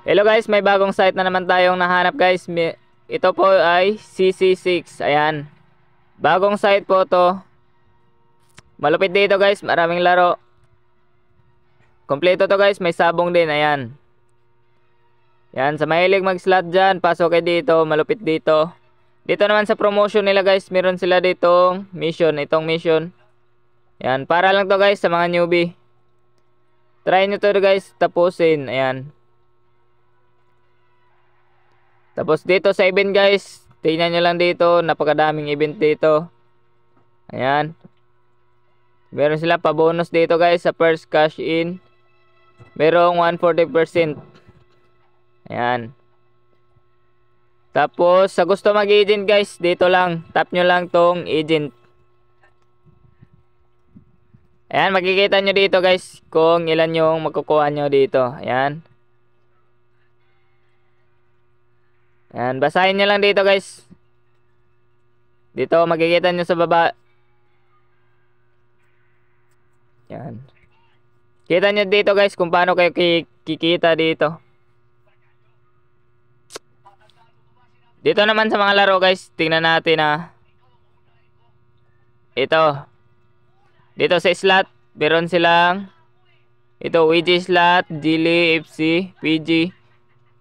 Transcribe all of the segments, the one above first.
Hello guys, may bagong site na naman tayong nahanap guys. Ito po ay CC6. Ayan. Bagong site po to. Malupit dito guys, maraming laro. Kompleto to guys, may sabong din. Ayan. Yan, sa mahilig mag-slot dyan, pasok kayo dito, malupit dito. Dito naman sa promotion nila guys, meron sila ditong mission, itong mission. Yan, para lang to guys sa mga newbie. Try nyo to guys, tapusin. Ayan. Tapos dito sa event guys, tingnan nyo lang dito, napakadaming event dito. Ayan. Meron sila pa-bonus dito guys sa first cash in. Merong 140%. Ayan. Tapos sa gusto mag-agent guys, dito lang, tap nyo lang tong agent. Ayan, makikita nyo dito guys kung ilan yung makukuha nyo dito. Ayan. Ayan, basahin nyo lang dito guys. Dito makikita nyo sa baba. Ayan. Kita nyo dito guys kung paano kayo kikita dito. Dito naman sa mga laro guys, tingnan natin ito. Dito sa slot, meron silang ito, WG slot, Gili, FC, PG,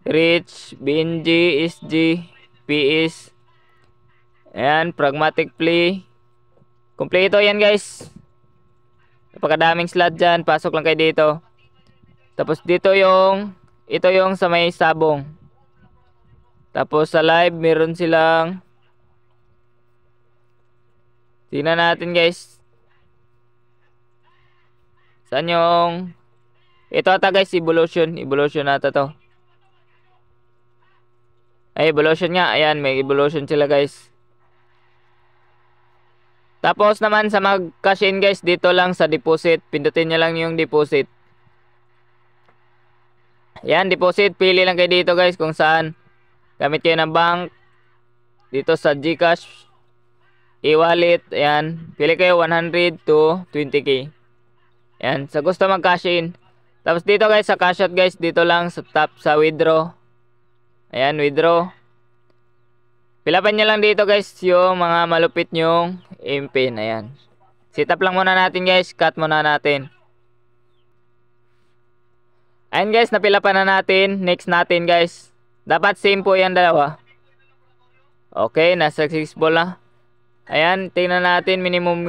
Rich, BNG, SG, PS. Ayan, Pragmatic Play. Kompleto yan guys. Napakadaming slot dyan. Pasok lang kayo dito. Tapos dito ito yung sa may sabong. Tapos sa live, meron silang, tingnan natin guys. Saan yung, ito ata guys, evolution. Evolution ata to. Ay, evolution nga. Ayan, may evolution sila guys. Tapos naman sa mag-cash in guys, dito lang sa deposit. Pindutin nyo lang yung deposit. Ayan, deposit. Pili lang kayo dito guys kung saan. Gamit kayo ng bank. Dito sa GCash, e-wallet. Ayan, pili kayo 100 to 20k. Ayan, sa gusto mag-cash in. Tapos dito guys sa cash out guys, dito lang sa top sa withdraw. Ayan, withdraw. Pilapan nyo lang dito guys yung mga malupit nyong impin. Ayan. Set up lang muna natin guys. Cut muna natin. Ayan guys, napilapan na natin. Next natin guys. Dapat same po yan dalawa. Okay, nasa successful na. Ayan, tingnan natin minimum.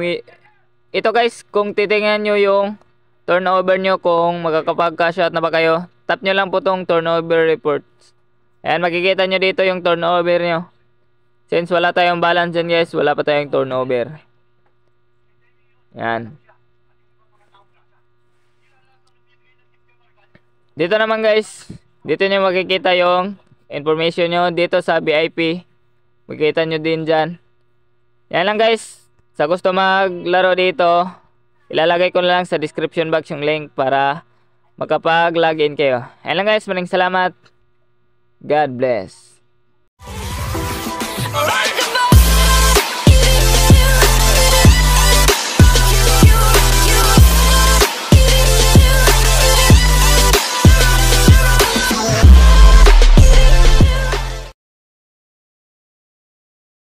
Ito guys, kung titingnan nyo yung turnover nyo, kung magkakapag-cash out na ba kayo, tap nyo lang po tong turnover reports. Ayan, makikita nyo dito yung turnover nyo. Since wala tayong balance dyan guys, wala pa tayong turnover. Ayan. Dito naman guys, dito nyo makikita yung information nyo. Dito sa VIP, makikita nyo din dyan. Yan lang guys. Sa gusto maglaro dito, ilalagay ko na lang sa description box yung link para makapag-login kayo. Yan lang guys, maraming salamat. God bless. Alright.